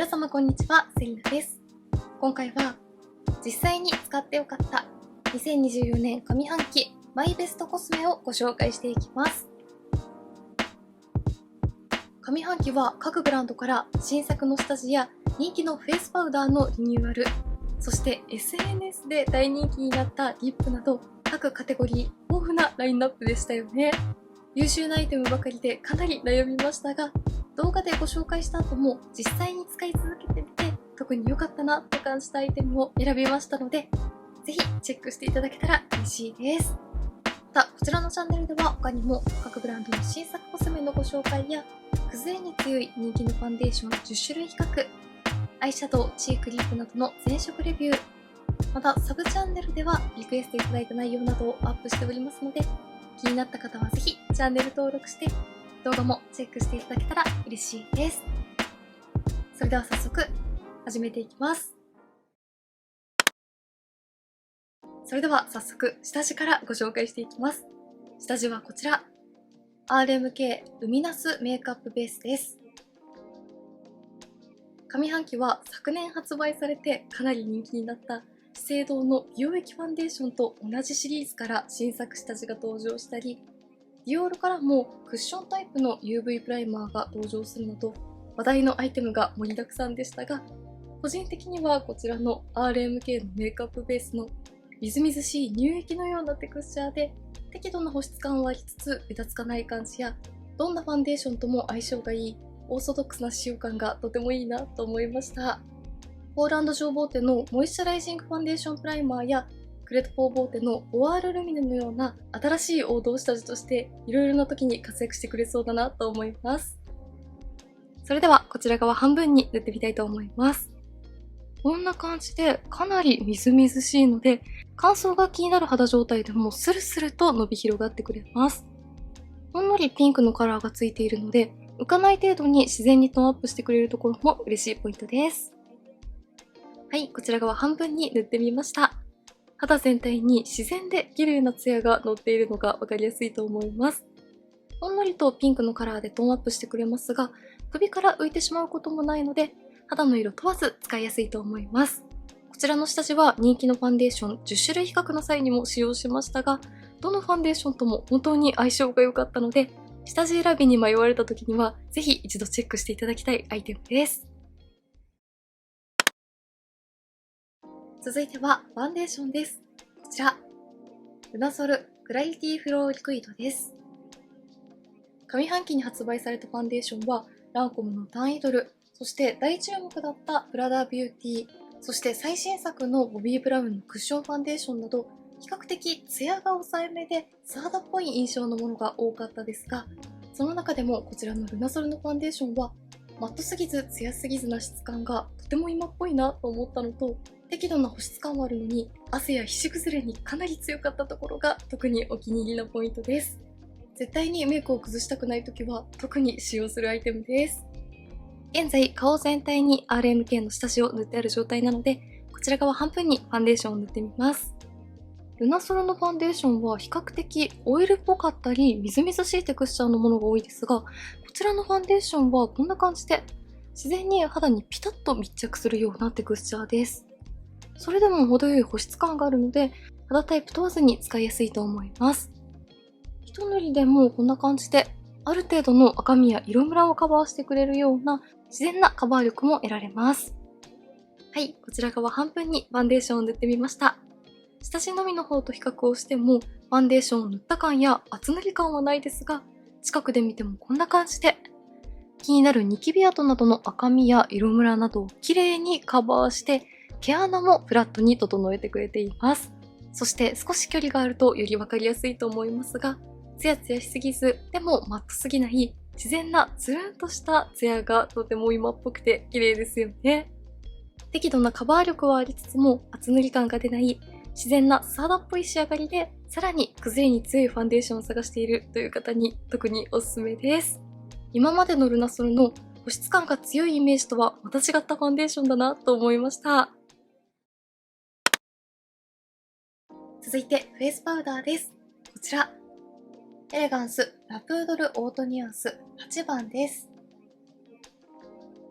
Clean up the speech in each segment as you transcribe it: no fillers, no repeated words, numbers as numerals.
皆様こんにちは、セリナです。今回は実際に使ってよかった2024年上半期マイベストコスメをご紹介していきます。上半期は各ブランドから新作の下地や人気のフェイスパウダーのリニューアル、そして SNS で大人気になったリップなど各カテゴリー豊富なラインナップでしたよね。優秀なアイテムばかりでかなり悩みましたが、動画でご紹介した後も実際に使い続けてみて特に良かったなと感じたアイテムを選びましたので、ぜひチェックしていただけたら嬉しいです。またこちらのチャンネルでは他にも各ブランドの新作コスメのご紹介や崩れに強い人気のファンデーション10種類比較、アイシャドウ、チークリップなどの全色レビュー、またサブチャンネルではリクエストいただいた内容などをアップしておりますので、気になった方はぜひチャンネル登録して動画もチェックしていただけたら嬉しいです。それでは早速始めていきます。それでは早速下地からご紹介していきます。下地はこちら RMK ルミナスメイクアップベースです。上半期は昨年発売されてかなり人気になった資生堂の美容液ファンデーションと同じシリーズから新作下地が登場したり、ディオールからもクッションタイプの UV プライマーが登場するなど話題のアイテムが盛りだくさんでしたが、個人的にはこちらの RMK のメイクアップベースのみずみずしい乳液のようなテクスチャーで適度な保湿感はありつつべたつかない感じや、どんなファンデーションとも相性がいいオーソドックスな使用感がとてもいいなと思いました。ポーランド情報店のモイスチャライジングファンデーションプライマーやクレトポーボーテのボワールルミネのような新しい王道下地としていろいろな時に活躍してくれそうだなと思います。それではこちら側半分に塗ってみたいと思います。こんな感じでかなりみずみずしいので、乾燥が気になる肌状態でもスルスルと伸び広がってくれます。ほんのりピンクのカラーがついているので、浮かない程度に自然にトーンアップしてくれるところも嬉しいポイントです。はい、こちら側半分に塗ってみました。肌全体に自然で綺麗なツヤが乗っているのが分かりやすいと思います。ほんのりとピンクのカラーでトーンアップしてくれますが、首から浮いてしまうこともないので、肌の色問わず使いやすいと思います。こちらの下地は人気のファンデーション10種類比較の際にも使用しましたが、どのファンデーションとも本当に相性が良かったので、下地選びに迷われた時にはぜひ一度チェックしていただきたいアイテムです。続いてはファンデーションです。こちらルナソルクラリティフローリクイドです。上半期に発売されたファンデーションはランコムのタンイドル、そして大注目だったプラダビューティー、そして最新作のボビー・ブラウンのクッションファンデーションなど、比較的ツヤが抑えめでサーダっぽい印象のものが多かったですが、その中でもこちらのルナソルのファンデーションはマットすぎずツヤすぎずな質感がとても今っぽいなと思ったのと、適度な保湿感はあるのに汗や皮脂崩れにかなり強かったところが特にお気に入りのポイントです。絶対にメイクを崩したくないときは特に使用するアイテムです。現在顔全体に RMK の下地を塗ってある状態なので、こちら側半分にファンデーションを塗ってみます。ルナソルのファンデーションは比較的オイルっぽかったりみずみずしいテクスチャーのものが多いですが、こちらのファンデーションはこんな感じで自然に肌にピタッと密着するようなテクスチャーです。それでも程よい保湿感があるので、肌タイプ問わずに使いやすいと思います。一塗りでもこんな感じで、ある程度の赤みや色ムラをカバーしてくれるような自然なカバー力も得られます。はい、こちら側半分にファンデーションを塗ってみました。下地のみの方と比較をしても、ファンデーションを塗った感や厚塗り感はないですが、近くで見てもこんな感じで、気になるニキビ跡などの赤みや色ムラなどを綺麗にカバーして、毛穴もフラットに整えてくれています。そして少し距離があるとより分かりやすいと思いますが、ツヤツヤしすぎず、でもマットすぎない自然なつるんとしたツヤがとても今っぽくて綺麗ですよね。適度なカバー力はありつつも厚塗り感が出ない自然なサーダっぽい仕上がりで、さらに崩れに強いファンデーションを探しているという方に特におすすめです。今までのルナソルの保湿感が強いイメージとはまた違ったファンデーションだなと思いました。続いてフェイスパウダーです。こちらエレガンスラプードルオートニュアンス8番です。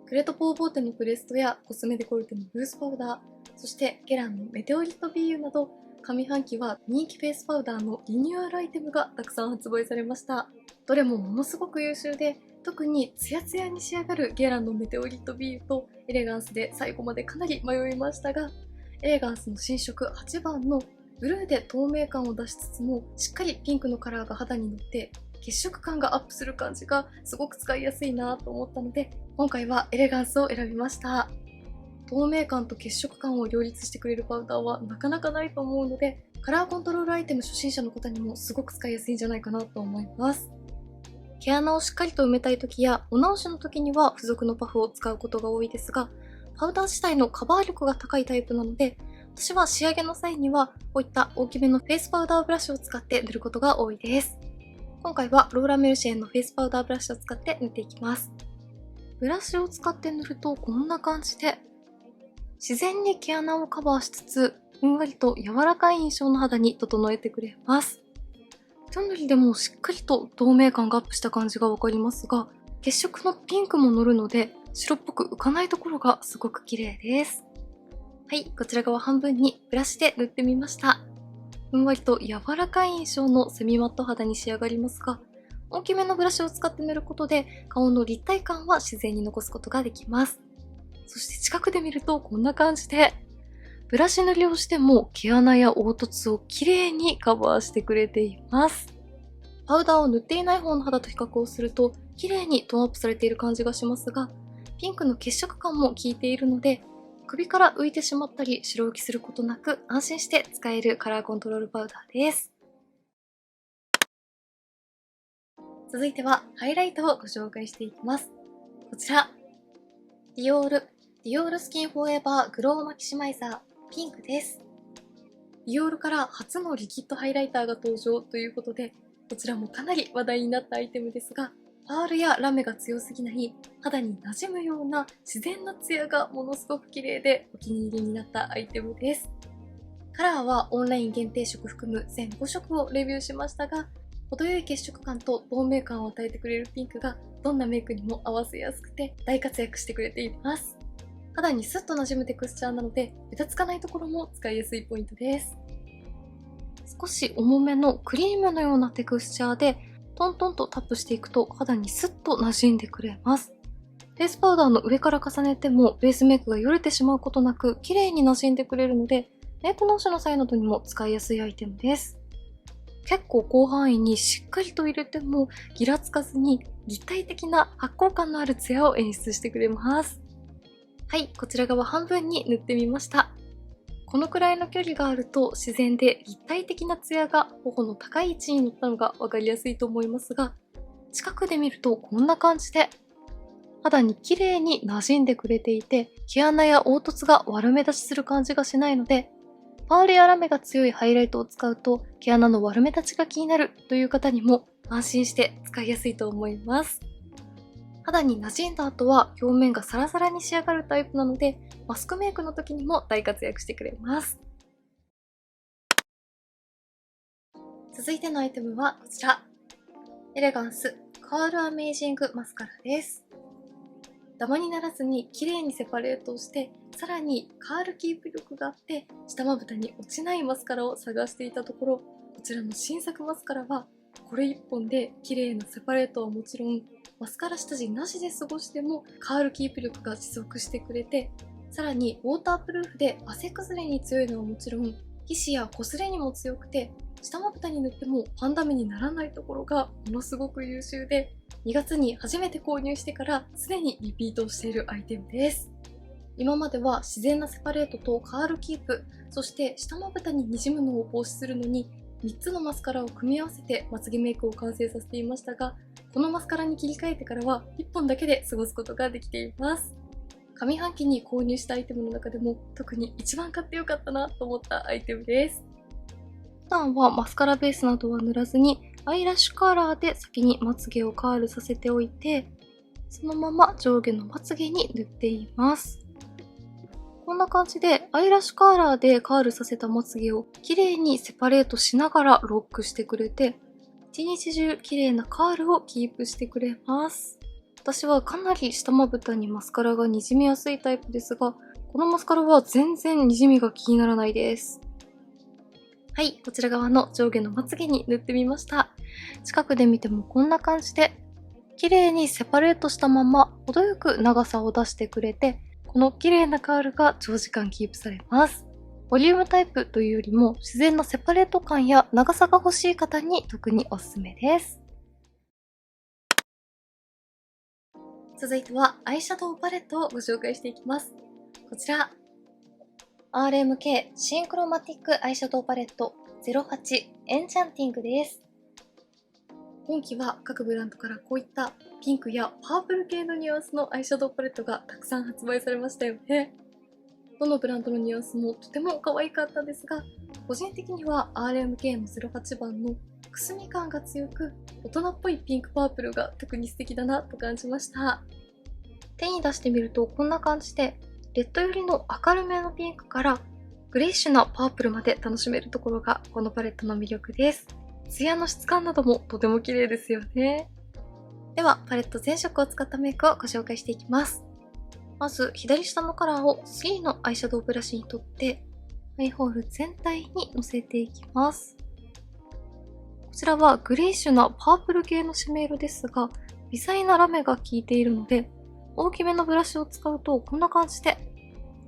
クレトポーボーテのプレストやコスメデコルテのルースパウダー、そしてゲランのメテオリットビーユなど、上半期は人気フェイスパウダーのリニューアルアイテムがたくさん発売されました。どれもものすごく優秀で、特にツヤツヤに仕上がるゲランのメテオリットビーユとエレガンスで最後までかなり迷いましたが、エレガンスの新色8番のブルーで透明感を出しつつも、しっかりピンクのカラーが肌に乗って血色感がアップする感じがすごく使いやすいなと思ったので、今回はエレガンスを選びました。透明感と血色感を両立してくれるパウダーはなかなかないと思うので、カラーコントロールアイテム初心者の方にもすごく使いやすいんじゃないかなと思います。毛穴をしっかりと埋めたい時やお直しの時には付属のパフを使うことが多いですが、パウダー自体のカバー力が高いタイプなので、私は仕上げの際にはこういった大きめのフェイスパウダーブラシを使って塗ることが多いです。今回はローラメルシェンのフェイスパウダーブラシを使って塗っていきます。ブラシを使って塗るとこんな感じで、自然に毛穴をカバーしつつ、ふんわりと柔らかい印象の肌に整えてくれます。一塗りでもしっかりと透明感がアップした感じがわかりますが、血色のピンクも乗るので、白っぽく浮かないところがすごく綺麗です。はい、こちら側半分にブラシで塗ってみました。ふんわりと柔らかい印象のセミマット肌に仕上がりますが、大きめのブラシを使って塗ることで顔の立体感は自然に残すことができます。そして近くで見るとこんな感じで、ブラシ塗りをしても毛穴や凹凸をきれいにカバーしてくれています。パウダーを塗っていない方の肌と比較をすると綺麗にトーンアップされている感じがしますが、ピンクの血色感も効いているので、首から浮いてしまったり白浮きすることなく安心して使えるカラーコントロールパウダーです。続いてはハイライトをご紹介していきます。こちら、ディオールスキンフォーエバーグローマキシマイザーピンクです。ディオールから初のリキッドハイライターが登場ということで、こちらもかなり話題になったアイテムですが、パールやラメが強すぎない肌に馴染むような自然なツヤがものすごく綺麗でお気に入りになったアイテムです。カラーはオンライン限定色含む全5色をレビューしましたが、程よい血色感と透明感を与えてくれるピンクがどんなメイクにも合わせやすくて大活躍してくれています。肌にスッと馴染むテクスチャーなのでべたつかないところも使いやすいポイントです。少し重めのクリームのようなテクスチャーでトントンとタップしていくと肌にスッと馴染んでくれます。フェイスパウダーの上から重ねてもベースメイクがよれてしまうことなく綺麗に馴染んでくれるので、メイク直しの際などにも使いやすいアイテムです。結構広範囲にしっかりと入れてもギラつかずに立体的な発光感のあるツヤを演出してくれます。はい、こちら側半分に塗ってみました。このくらいの距離があると自然で立体的なツヤが頬の高い位置に乗ったのが分かりやすいと思いますが、近くで見るとこんな感じで肌に綺麗に馴染んでくれていて、毛穴や凹凸が悪目立ちする感じがしないので、パールやラメが強いハイライトを使うと毛穴の悪目立ちが気になるという方にも安心して使いやすいと思います。肌に馴染んだ後は表面がサラサラに仕上がるタイプなので、マスクメイクの時にも大活躍してくれます。続いてのアイテムはこちら、エレガンスカールアメイジングマスカラです。ダマにならずに綺麗にセパレートをして、さらにカールキープ力があって下まぶたに落ちないマスカラを探していたところ、こちらの新作マスカラはこれ1本で綺麗なセパレートはもちろん、マスカラ下地なしで過ごしてもカールキープ力が持続してくれて、さらにウォータープルーフで汗崩れに強いのはもちろん、皮脂や擦れにも強くて、下まぶたに塗ってもファンダメにならないところがものすごく優秀で、2月に初めて購入してからすでにリピートをしているアイテムです。今までは自然なセパレートとカールキープ、そして下まぶたに滲むのを防止するのに3つのマスカラを組み合わせてまつげメイクを完成させていましたが、このマスカラに切り替えてからは1本だけで過ごすことができています。上半期に購入したアイテムの中でも特に一番買ってよかったなと思ったアイテムです。普段はマスカラベースなどは塗らずにアイラッシュカラーで先にまつげをカールさせておいて、そのまま上下のまつげに塗っています。こんな感じでアイラッシュカーラーでカールさせたまつげを綺麗にセパレートしながらロックしてくれて、一日中綺麗なカールをキープしてくれます。私はかなり下まぶたにマスカラがにじみやすいタイプですが、このマスカラは全然にじみが気にならないです。はい、こちら側の上下のまつげに塗ってみました。近くで見てもこんな感じで、綺麗にセパレートしたまま程よく長さを出してくれて、この綺麗なカールが長時間キープされます。ボリュームタイプというよりも自然なセパレート感や長さが欲しい方に特におすすめです。続いてはアイシャドウパレットをご紹介していきます。こちら、RMK シンクロマティックアイシャドウパレット08エンチャンティングです。今期は各ブランドからこういったピンクやパープル系のニュアンスのアイシャドウパレットがたくさん発売されましたよね。どのブランドのニュアンスもとても可愛かったですが、個人的には RMK の08番のくすみ感が強く、大人っぽいピンクパープルが特に素敵だなと感じました。手に出してみるとこんな感じで、レッド寄りの明るめのピンクからグレイッシュなパープルまで楽しめるところがこのパレットの魅力です。ツヤの質感などもとても綺麗ですよね。ではパレット全色を使ったメイクをご紹介していきます。まず左下のカラーを3のアイシャドウブラシにとってアイホール全体にのせていきます。こちらはグレイッシュなパープル系のシメ色ですが、微細なラメが効いているので、大きめのブラシを使うとこんな感じで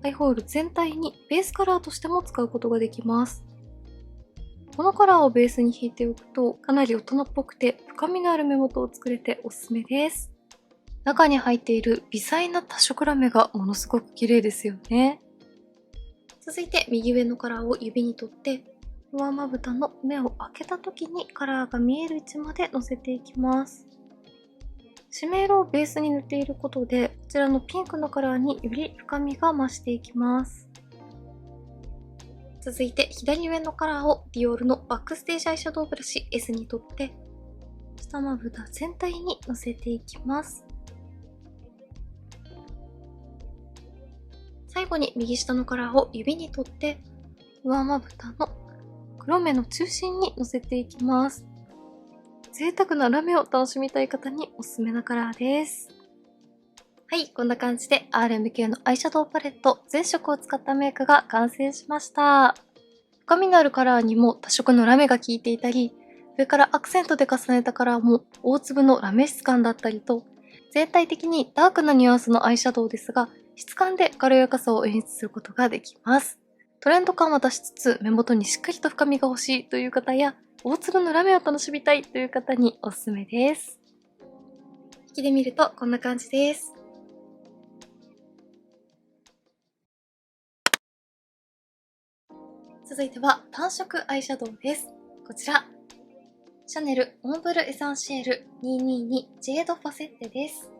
アイホール全体にベースカラーとしても使うことができます。このカラーをベースに引いておくとかなり大人っぽくて深みのある目元を作れておすすめです。中に入っている微細な多色ラメがものすごく綺麗ですよね。続いて右上のカラーを指に取って上まぶたの目を開けた時にカラーが見える位置までのせていきます。シメ色をベースに塗っていることでこちらのピンクのカラーにより深みが増していきます。続いて左上のカラーをディオールのバックステージアイシャドウブラシ S に取って下まぶた全体にのせていきます。最後に右下のカラーを指に取って上まぶたの黒目の中心にのせていきます。贅沢なラメを楽しみたい方におすすめなカラーです。はい、こんな感じで RMK のアイシャドウパレット全色を使ったメイクが完成しました。深みのあるカラーにも多色のラメが効いていたり、上からアクセントで重ねたカラーも大粒のラメ質感だったりと、全体的にダークなニュアンスのアイシャドウですが、質感で軽やかさを演出することができます。トレンド感は出しつつ目元にしっかりと深みが欲しいという方や、大粒のラメを楽しみたいという方におすすめです。引きで見るとこんな感じです。続いては単色アイシャドウです。こちら、シャネルモンブルエサンシエル222ジェードファセッテです。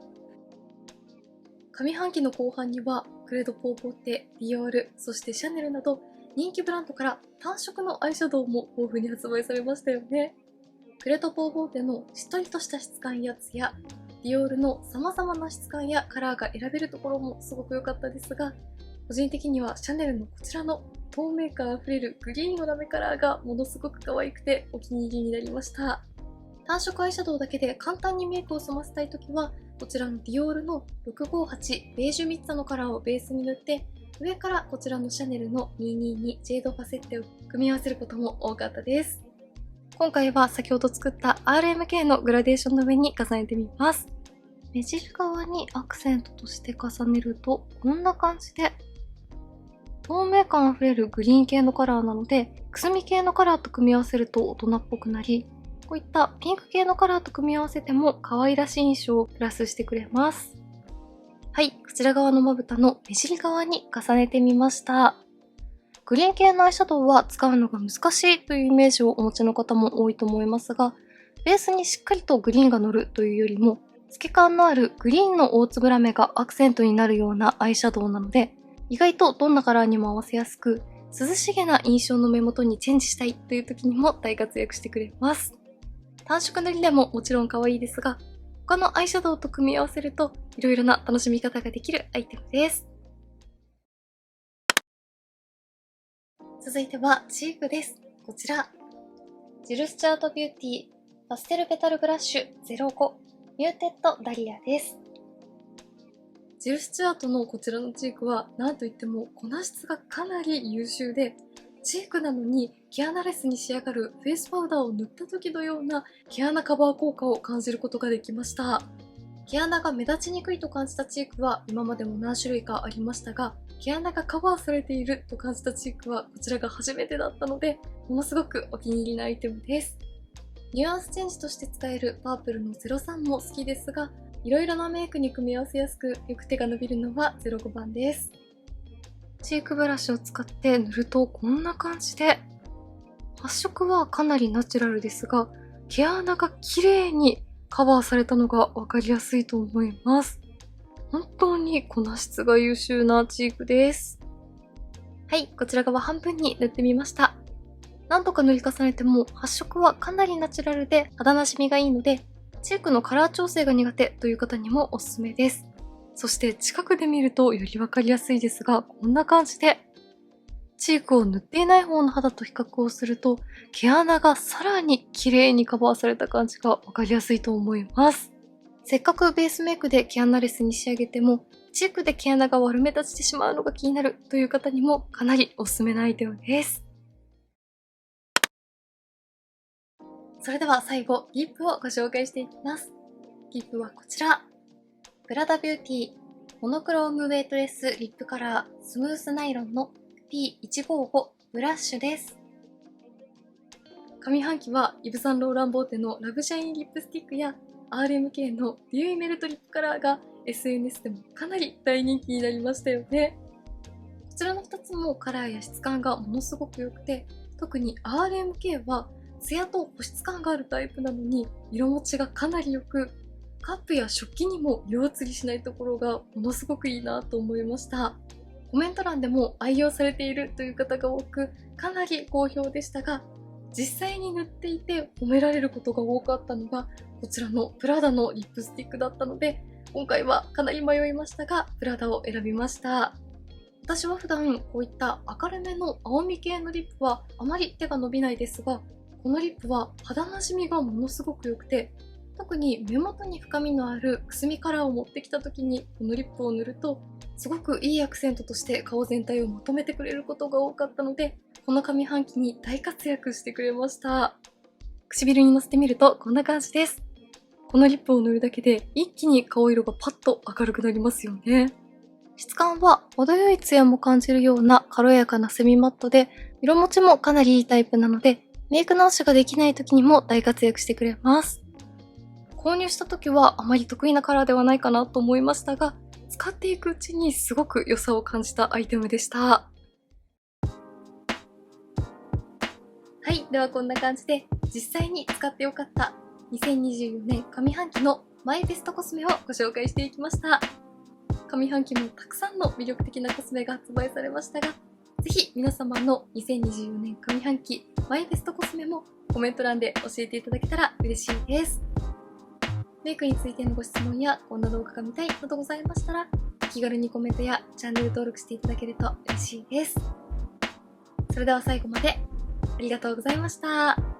上半期の後半にはクレドポーボーテ、ディオール、そしてシャネルなど人気ブランドから単色のアイシャドウも豊富に発売されましたよね。クレドポーボーテのしっとりとした質感やツヤ、ディオールの様々な質感やカラーが選べるところもすごく良かったですが、個人的にはシャネルのこちらの透明感あふれるグリーンのラメカラーがものすごく可愛くてお気に入りになりました。単色アイシャドウだけで簡単にメイクを済ませたいときは、こちらのディオールの658ベージュミッツァのカラーをベースに塗って、上からこちらのシャネルの222ジェードファセッテを組み合わせることも多かったです。今回は先ほど作った RMK のグラデーションの上に重ねてみます。目尻側にアクセントとして重ねるとこんな感じで透明感あふれるグリーン系のカラーなので、くすみ系のカラーと組み合わせると大人っぽくなり、こういったピンク系のカラーと組み合わせても可愛らしい印象をプラスしてくれます。はい、こちら側のまぶたの目尻側に重ねてみました。グリーン系のアイシャドウは使うのが難しいというイメージをお持ちの方も多いと思いますが、ベースにしっかりとグリーンが乗るというよりも、透け感のあるグリーンの大粒ラメがアクセントになるようなアイシャドウなので、意外とどんなカラーにも合わせやすく、涼しげな印象の目元にチェンジしたいという時にも大活躍してくれます。単色塗りでももちろん可愛いですが、他のアイシャドウと組み合わせるといろいろな楽しみ方ができるアイテムです。続いてはチークです。こちら、ジルスチャートビューティーパステルペタルブラッシュ05ミューテッドダリアです。ジル・スチュアートのこちらのチークはなんといっても粉質がかなり優秀で、チークなのに毛穴レスに仕上がるフェイスパウダーを塗った時のような毛穴カバー効果を感じることができました。毛穴が目立ちにくいと感じたチークは今までも何種類かありましたが、毛穴がカバーされていると感じたチークはこちらが初めてだったので、ものすごくお気に入りのアイテムです。ニュアンスチェンジとして使えるパープルの03も好きですが、いろいろなメイクに組み合わせやすく、よく手が伸びるのは05番です。チークブラシを使って塗るとこんな感じで、発色はかなりナチュラルですが、毛穴が綺麗にカバーされたのが分かりやすいと思います。本当に粉質が優秀なチークです。はい、こちら側半分に塗ってみました。何度か塗り重ねても発色はかなりナチュラルで肌なじみがいいので、チークのカラー調整が苦手という方にもおすすめです。そして近くで見るとより分かりやすいですが、こんな感じでチークを塗っていない方の肌と比較をすると、毛穴がさらに綺麗にカバーされた感じが分かりやすいと思います。せっかくベースメイクで毛穴レスに仕上げても、チークで毛穴が悪目立ちしてしまうのが気になるという方にもかなりおすすめなアイテムです。それでは最後、リップをご紹介していきます。リップはこちら。プラダビューティーモノクロームウェイトレスリップカラースムースナイロンの P155 ブラッシュです。上半期はイヴ・サンローランボーテのラブシャインリップスティックや RMK のデューイメルトリップカラーが SNS でもかなり大人気になりましたよね。こちらの2つもカラーや質感がものすごく良くて、特に RMK はツヤと保湿感があるタイプなのに色持ちがかなり良く、カップや食器にも色移りしないところがものすごくいいなと思いました。コメント欄でも愛用されているという方が多く、かなり好評でしたが、実際に塗っていて褒められることが多かったのがこちらのプラダのリップスティックだったので、今回はかなり迷いましたがプラダを選びました。私は普段こういった明るめの青み系のリップはあまり手が伸びないですが、このリップは肌なじみがものすごく良くて、特に目元に深みのあるくすみカラーを持ってきた時にこのリップを塗るとすごくいいアクセントとして顔全体をまとめてくれることが多かったので、この上半期に大活躍してくれました。唇にのせてみるとこんな感じです。このリップを塗るだけで一気に顔色がパッと明るくなりますよね。質感は程よいツヤも感じるような軽やかなセミマットで、色持ちもかなりいいタイプなので、メイク直しができない時にも大活躍してくれます。購入した時はあまり得意なカラーではないかなと思いましたが、使っていくうちにすごく良さを感じたアイテムでした。はい、ではこんな感じで実際に使ってよかった2024年上半期のマイベストコスメをご紹介していきました。上半期もたくさんの魅力的なコスメが発売されましたが、ぜひ皆様の2024年上半期マイベストコスメもコメント欄で教えていただけたら嬉しいです。メイクについてのご質問やこんな動画が見たいなどございましたら、気軽にコメントやチャンネル登録していただけると嬉しいです。それでは最後までありがとうございました。